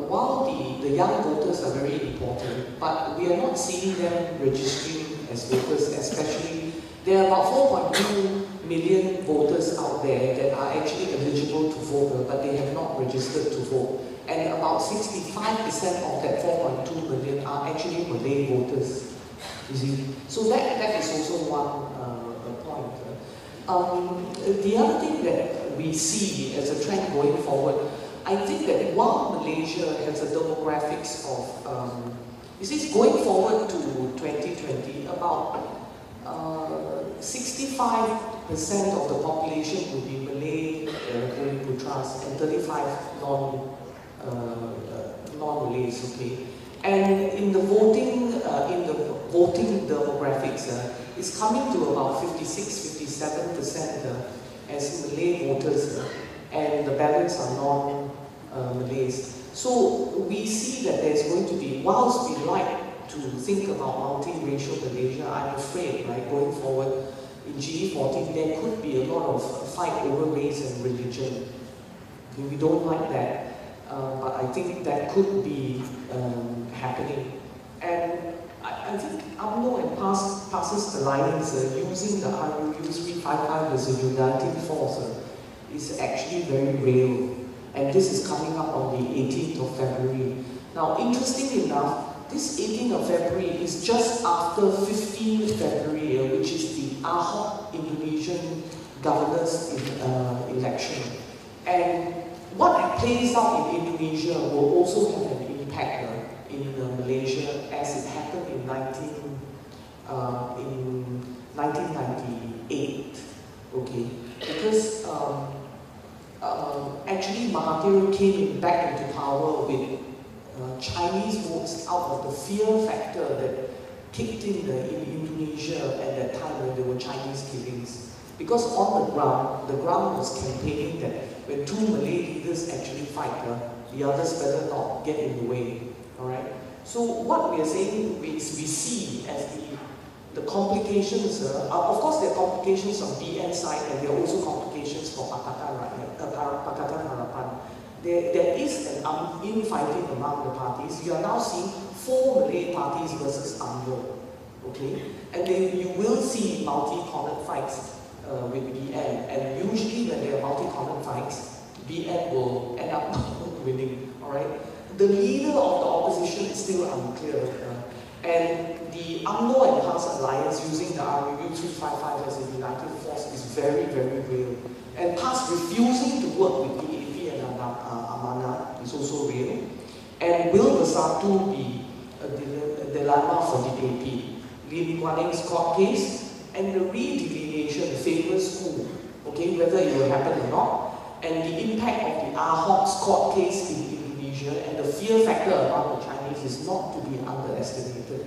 while the young voters are very important, but we are not seeing them registering as voters, especially there are about 4.2 million voters out there that are actually eligible to vote, but they have not registered to vote. And about 65% of that 4.2 million are actually Malay voters, you see. So that is also one point. The other thing that we see as a trend going forward, I think that while Malaysia has a demographics of, you see, going forward to 2020, about 65% of the population will be Malay Bumiputras and 35 non-Malays, okay? And in the voting demographics, it's coming to about 56-57% as Malay voters, and the balance are non-Malays. So we see that there's going to be, whilst we like to think about multiracial Malaysia, I'm afraid, right, going forward in GE14, there could be a lot of fight over race and religion. Okay, we don't like that. But I think that could be happening. And I think UMNO and PAS's alliance using the RUU 355 as a uniting force is actually very real. And this is coming up on the 18th of February. Now, interestingly enough, this 18th of February is just after 15th February, which is the AHOK Indonesian governor's election. And what plays out in Indonesia will also have an impact in Malaysia, as it happened in 1998, okay? Because actually Mahathir came back into power with Chinese votes out of the fear factor that kicked in Indonesia at that time when there were Chinese killings. Because on the ground was campaigning that when two Malay leaders actually fight, the others better not get in the way, all right? So what we are saying is we see as the complications, of course there are complications on BN side, and there are also complications for Pakatan Harapan. There is an infighting among the parties. You are now seeing 4 Malay parties versus UMNO, okay? And then you will see multi-cornered fights with BN, and usually when there are multi-cornered fights, BN will end up winning, all right? The leader of the opposition is still unclear, and the UMNO and PAS alliance using the RUU 355 as a united force is very, very real. And PAS refusing to work with DAP and Amanah is also real. And will Bersatu be a dilemma for the DAP? Lim Guan Eng's court case and the redelineation favors who, okay, whether it will happen or not, and the impact of the AHOK's court case in Indonesia and the fear factor among the Chinese is not to be underestimated.